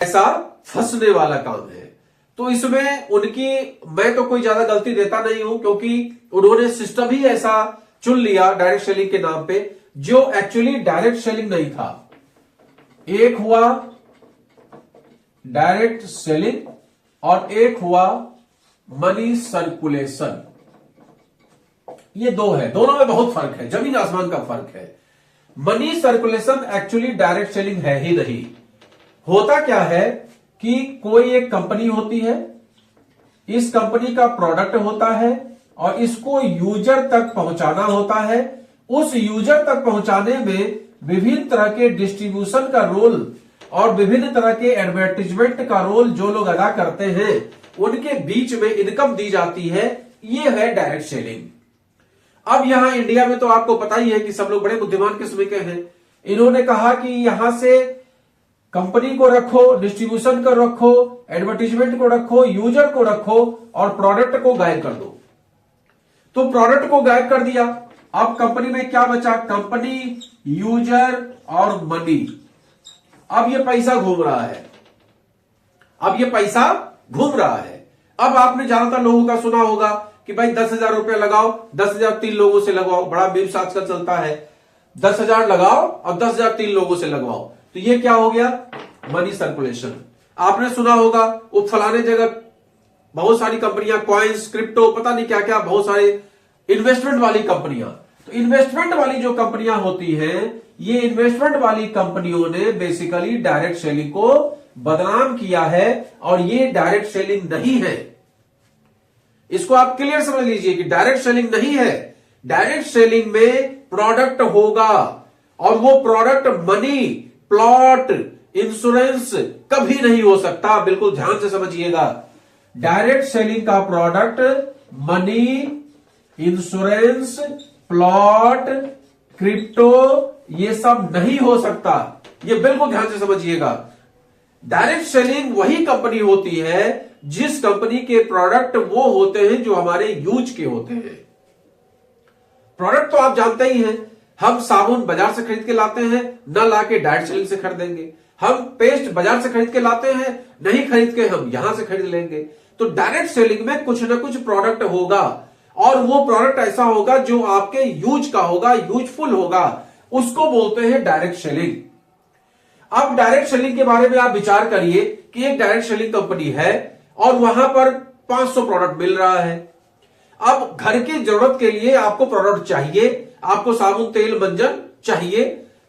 पैसा फंसने वाला काम है। तो इसमें उनकी मैं तो कोई ज्यादा गलती देता नहीं हूं, क्योंकि उन्होंने सिस्टम ही ऐसा चुन लिया डायरेक्ट सेलिंग के नाम पे, जो एक्चुअली डायरेक्ट सेलिंग नहीं था। एक हुआ डायरेक्ट सेलिंग और एक हुआ मनी सर्कुलेशन। ये दो है, दोनों में बहुत फर्क है, जमीन आसमान का फर्क है। Money circulation actually direct selling है ही नहीं। होता क्या है कि कोई एक कंपनी होती है, इस कंपनी का प्रोडक्ट होता है और इसको यूजर तक पहुंचाना होता है। उस यूजर तक पहुंचाने में विभिन्न तरह के डिस्ट्रीब्यूशन का रोल और विभिन्न तरह के एडवर्टीजमेंट का रोल जो लोग अदा करते हैं, उनके बीच में इनकम दी जाती है। ये है डायरेक्ट सेलिंग। अब यहां इंडिया में तो आपको पता ही है कि सब लोग बड़े बुद्धिमान किस्म के हैं। इन्होंने कहा कि यहां से कंपनी को रखो, डिस्ट्रीब्यूशन को रखो, एडवर्टीजमेंट को रखो, यूजर को रखो और प्रोडक्ट को गायब कर दो। तो प्रोडक्ट को गायब कर दिया। अब कंपनी में क्या बचा? कंपनी, यूजर और मनी। अब ये पैसा घूम रहा है, अब ये पैसा घूम रहा है। अब आपने ज्यादातर लोगों का सुना होगा कि भाई 10,000 रुपया लगाओ, 10,000 3 लोगों से लगवाओ। बड़ा मीम्स आजकल चलता है, 10,000 लगाओ और 10,000 3 लोगों से लगवाओ। तो ये क्या हो गया? Money circulation. आपने सुना होगा वो फलाने जगह बहुत सारी कंपनियां, कॉइन्स, क्रिप्टो, पता नहीं क्या क्या, बहुत सारे इन्वेस्टमेंट वाली कंपनियां। तो इन्वेस्टमेंट वाली जो कंपनियां होती हैं, ये इन्वेस्टमेंट वाली कंपनियों ने बेसिकली डायरेक्ट सेलिंग को बदनाम किया है और ये डायरेक्ट सेलिंग नहीं है। इसको आप क्लियर समझ लीजिए कि डायरेक्ट सेलिंग नहीं है। डायरेक्ट सेलिंग में प्रोडक्ट होगा और वो प्रोडक्ट मनी, प्लॉट, इंश्योरेंस कभी नहीं हो सकता। बिल्कुल ध्यान से समझिएगा, डायरेक्ट सेलिंग का product money, insurance, plot, crypto ये सब नहीं हो सकता। ये बिल्कुल ध्यान से समझिएगा। डायरेक्ट सेलिंग वही कंपनी होती है जिस कंपनी के प्रोडक्ट वो होते हैं जो हमारे यूज के होते हैं। प्रोडक्ट तो आप जानते ही हैं, हम साबुन बाजार से खरीद के लाते हैं, न लाके डायरेक्ट सेलिंग से खरीदेंगे। हम पेस्ट बाजार से खरीद के लाते हैं, नहीं खरीद के हम यहां से खरीद लेंगे। तो डायरेक्ट सेलिंग में कुछ ना कुछ प्रोडक्ट होगा और वो प्रोडक्ट ऐसा होगा जो आपके यूज का होगा, यूजफुल होगा, उसको बोलते हैं डायरेक्ट सेलिंग। अब डायरेक्ट सेलिंग के बारे में आप विचार करिए कि एक डायरेक्ट सेलिंग कंपनी है और वहां पर 500 प्रोडक्ट मिल रहा है। अब घर की जरूरत के लिए आपको प्रोडक्ट चाहिए, आपको साबुन, तेल, मंजन चाहिए,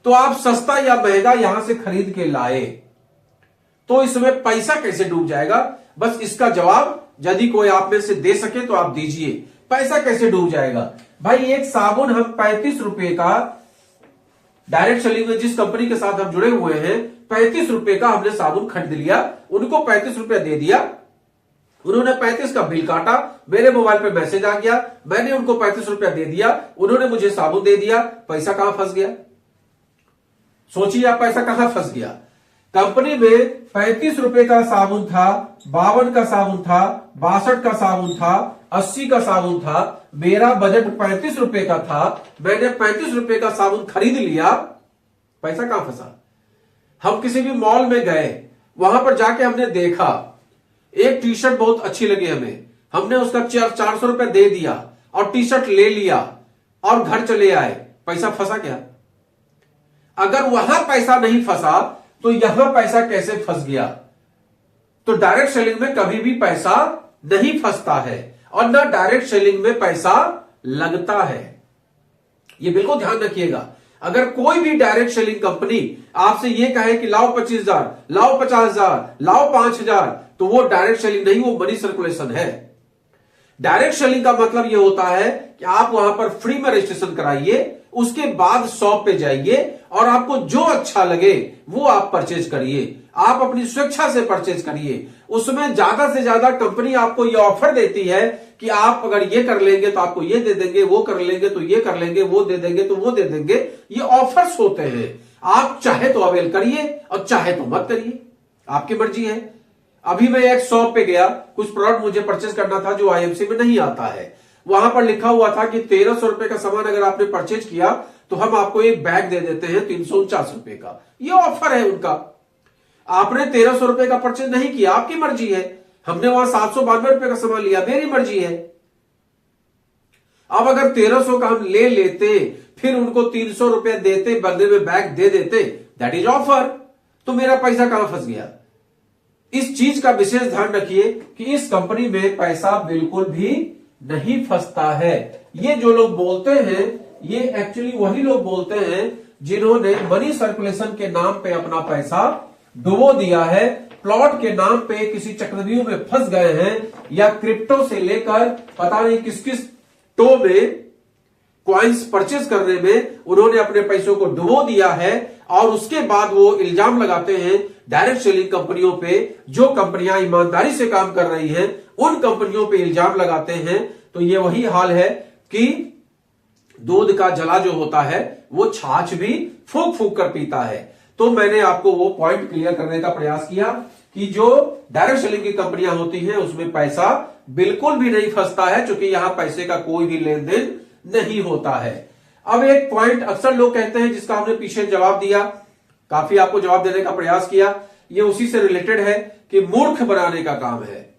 तो आप सस्ता या महंगा यहां से खरीद के लाए, तो इसमें पैसा कैसे डूब जाएगा? बस इसका जवाब यदि कोई आप में से दे सके तो आप दीजिए। पैसा कैसे डूब जाएगा? भाई एक साबुन हम 35 रुपए का, डायरेक्ट सेलिंग में जिस कंपनी के साथ हम जुड़े हुए हैं, 35 रुपए का हमने साबुन खरीद लिया, उनको 35 रुपया दे दिया, उन्होंने 35 का बिल काटा, मेरे मोबाइल पे मैसेज आ गया, मैंने उनको 35 रुपया दे दिया, उन्होंने मुझे साबुन दे दिया। पैसा कहां फंस गया? सोचिए आप, पैसा कहां फंस गया? कंपनी में 35 रुपए का साबुन था, 52 का साबुन था, 62 का साबुन था, 80 का साबुन था। मेरा बजट 35 रुपए का था, मैंने 35 रुपए का साबुन खरीद लिया। पैसा कहां फंसा? हम किसी भी मॉल में गए, वहां पर जाके हमने देखा एक टी शर्ट बहुत अच्छी लगी हमें, हमने उसका 400 रुपए दे दिया और टी शर्ट ले लिया और घर चले आए। पैसा फंसा क्या? अगर वहां पैसा नहीं फंसा तो यहां पैसा कैसे फंस गया? तो डायरेक्ट सेलिंग में कभी भी पैसा नहीं फंसता है और ना डायरेक्ट सेलिंग में पैसा लगता है। यह बिल्कुल ध्यान रखिएगा। अगर कोई भी डायरेक्ट सेलिंग कंपनी आपसे यह कहे कि लाओ 25,000, लाओ 50,000, लाओ 5,000, तो वो डायरेक्ट सेलिंग नहीं, वो मनी सर्कुलेशन है। डायरेक्ट सेलिंग का मतलब यह होता है कि आप वहां पर फ्री में रजिस्ट्रेशन कराइए, उसके बाद शॉप पे जाइए और आपको जो अच्छा लगे वो आप परचेज करिए। आप अपनी स्वेच्छा से परचेज करिए। उसमें ज्यादा से ज्यादा कंपनी आपको ये ऑफर देती है कि आप अगर ये कर लेंगे तो आपको ये दे देंगे, वो कर लेंगे तो ये कर लेंगे, वो दे देंगे तो वो दे देंगे। ये ऑफर्स होते हैं। आप चाहे तो अवेल करिए और चाहे तो मत करिए, आपकी मर्जी है। अभी मैं एक शॉप पे गया, कुछ प्रोडक्ट मुझे परचेज करना था जो आईएमसी में नहीं आता है। वहां पर लिखा हुआ था कि 1300 रुपए का सामान अगर आपने परचेज किया तो हम आपको एक बैग दे देते हैं 349 रुपए का। ये ऑफर है उनका। आपने 1300 रुपए का परचेज नहीं किया, आपकी मर्जी है। हमने वहां 792 रुपए का सामान लिया, मेरी मर्जी है। अब अगर 1300 का हम ले लेते, फिर उनको 300 रुपए देते, बदले में बैग दे देते, दैट इज ऑफर, तो मेरा पैसा कहां फंस गया? इस चीज का विशेष ध्यान रखिए कि इस कंपनी में पैसा बिल्कुल भी नहीं फंसता है। ये जो लोग बोलते हैं, ये एक्चुअली वही लोग बोलते हैं जिन्होंने मनी सर्कुलेशन के नाम पे अपना पैसा डुबो दिया है, प्लॉट के नाम पे किसी चक्रव्यूह में फंस गए हैं, या क्रिप्टो से लेकर पता नहीं किस किस टो में कॉइन्स परचेज करने में उन्होंने अपने पैसों को डुबो दिया है। और उसके बाद वो इल्जाम लगाते हैं डायरेक्ट सेलिंग कंपनियों पे, जो कंपनियां ईमानदारी से काम कर रही हैं उन कंपनियों पे इल्जाम लगाते हैं। तो ये वही हाल है कि दूध का जला जो होता है वो छाछ भी फूंक फूंक कर पीता है। तो मैंने आपको वो पॉइंट क्लियर करने का प्रयास किया कि जो डायरेक्ट सेलिंग की कंपनियां होती हैं उसमें पैसा बिल्कुल भी नहीं फंसता है, क्योंकि यहां पैसे का कोई भी लेन देन नहीं होता है। अब एक पॉइंट अक्सर लोग कहते हैं, जिसका हमने पीछे जवाब दिया, काफी आपको जवाब देने का प्रयास किया, ये उसी से रिलेटेड है कि मूर्ख बनाने का काम है।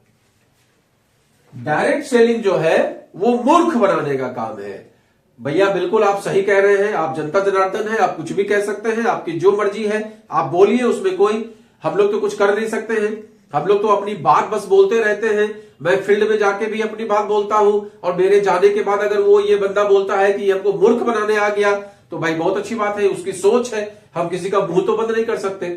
डायरेक्ट सेलिंग जो है वो मूर्ख बनाने का काम है। भैया बिल्कुल आप सही कह रहे हैं, आप जनता जनार्दन है, आप कुछ भी कह सकते हैं, आपकी जो मर्जी है आप बोलिए, उसमें कोई हम लोग तो कुछ कर नहीं सकते हैं। हम लोग तो अपनी बात बस बोलते रहते हैं। मैं फील्ड में जाके भी अपनी बात बोलता हूं, और मेरे जाने के बाद अगर वो ये बंदा बोलता है कि हमको मूर्ख बनाने आ गया, तो भाई बहुत अच्छी बात है, उसकी सोच है, हम किसी का मुंह तो बंद नहीं कर सकते।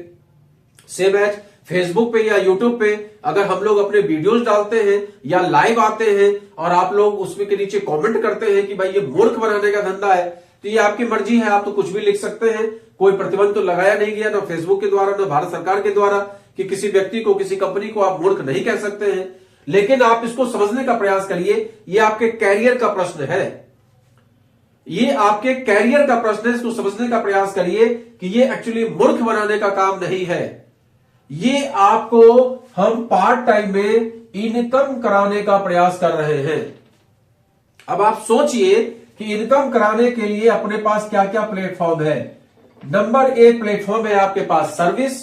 सेम एज फेसबुक पे या यूट्यूब पे अगर हम लोग अपने वीडियोस डालते हैं या लाइव आते हैं और आप लोग उसमें के नीचे कमेंट करते हैं कि भाई ये मूर्ख बनाने का धंधा है, तो ये आपकी मर्जी है, आप तो कुछ भी लिख सकते हैं। कोई प्रतिबंध तो लगाया नहीं गया, ना फेसबुक के द्वारा ना भारत सरकार के द्वारा, कि किसी व्यक्ति को किसी कंपनी को आप मूर्ख नहीं कह सकते हैं। लेकिन आप इसको समझने का प्रयास करिए, ये आपके कैरियर का प्रश्न है, ये आपके कैरियर का प्रश्न है। इसको समझने का प्रयास करिए कि ये एक्चुअली मूर्ख बनाने का काम नहीं है, ये आपको हम पार्ट टाइम में इनकम कराने का प्रयास कर रहे हैं। अब आप सोचिए कि इनकम कराने के लिए अपने पास क्या क्या प्लेटफॉर्म है। नंबर 1 प्लेटफॉर्म है आपके पास सर्विस,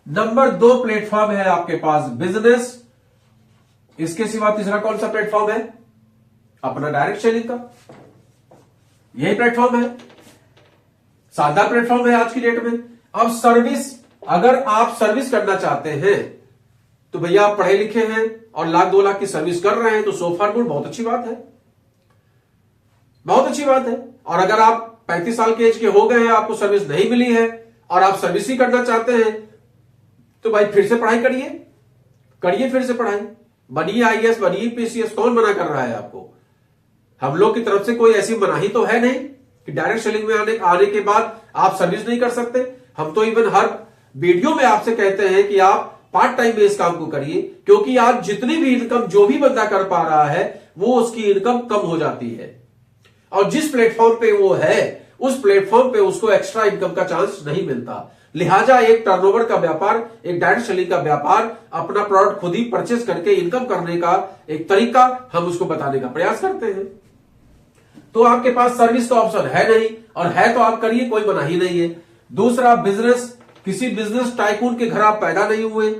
नंबर 2 प्लेटफॉर्म है आपके पास बिजनेस, इसके सिवा तीसरा कौन सा प्लेटफॉर्म है? अपना डायरेक्ट सेलिंग का, यही प्लेटफॉर्म है, शानदार प्लेटफॉर्म है आज की डेट में। अब सर्विस, अगर आप सर्विस करना चाहते हैं तो भैया आप पढ़े लिखे हैं और लाख 2 लाख की सर्विस कर रहे हैं, तो सो फार गुड, बहुत अच्छी बात है, बहुत अच्छी बात है। और अगर आप 35 साल के एज के हो गए हैं, आपको सर्विस नहीं मिली है और आप सर्विस ही करना चाहते हैं, तो भाई फिर से पढ़ाई करिए, करिए फिर से पढ़ाई, बनिए आईएएस, बनिए पीसीएस। कौन मना कर रहा है आपको? हम लोग की तरफ से कोई ऐसी मनाही तो है नहीं कि डायरेक्ट सेलिंग में आने के बाद आप सर्विस नहीं कर सकते। हम तो इवन हर वीडियो में आपसे कहते हैं कि आप पार्ट टाइम में इस काम को करिए, क्योंकि आज जितनी भी इनकम जो भी बंदा कर पा रहा है वो उसकी इनकम कम हो जाती है, और जिस प्लेटफॉर्म पे वो है उस प्लेटफॉर्म पे उसको एक्स्ट्रा इनकम का चांस नहीं मिलता। लिहाजा एक टर्नओवर का व्यापार, एक डायरेक्ट सेलिंग का व्यापार, अपना प्रोडक्ट खुद ही परचेज करके इनकम करने का एक तरीका हम उसको बताने का प्रयास करते हैं। तो आपके पास सर्विस का ऑप्शन है नहीं, और है तो आप करिए, कोई मनाही नहीं है। दूसरा बिजनेस, किसी बिजनेस टाइकून के घर आप पैदा नहीं हुए,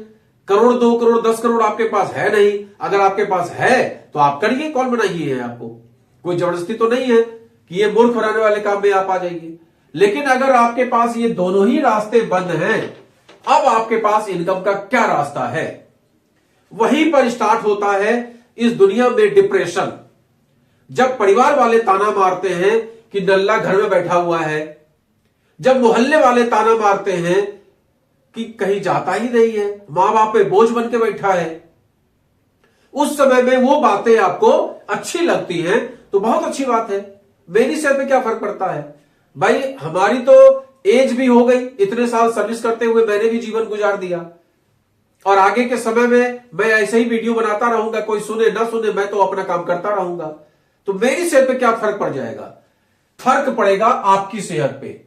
करोड़ 2 करोड़ 10 करोड़ आपके पास है नहीं। अगर आपके पास है तो आप करिए, कौन मनाही है आपको? कोई जबरदस्ती तो नहीं है कि ये मूर्ख बनाने वाले काम में आप आ जाइए। लेकिन अगर आपके पास ये दोनों ही रास्ते बंद हैं, अब आपके पास इनकम का क्या रास्ता है? वहीं पर स्टार्ट होता है इस दुनिया में डिप्रेशन। जब परिवार वाले ताना मारते हैं कि नल्ला घर में बैठा हुआ है, जब मोहल्ले वाले ताना मारते हैं कि कहीं जाता ही नहीं है, मां बाप पे बोझ बन के बैठा है, उस समय में वो बातें आपको अच्छी लगती हैं, तो बहुत अच्छी बात है, मेरी सेहत पे क्या फर्क पड़ता है? भाई हमारी तो एज भी हो गई, इतने साल सर्विस करते हुए मैंने भी जीवन गुजार दिया, और आगे के समय में मैं ऐसे ही वीडियो बनाता रहूंगा, कोई सुने ना सुने, मैं तो अपना काम करता रहूंगा। तो मेरी सेहत पे क्या फर्क पड़ जाएगा? फर्क पड़ेगा आपकी सेहत पे।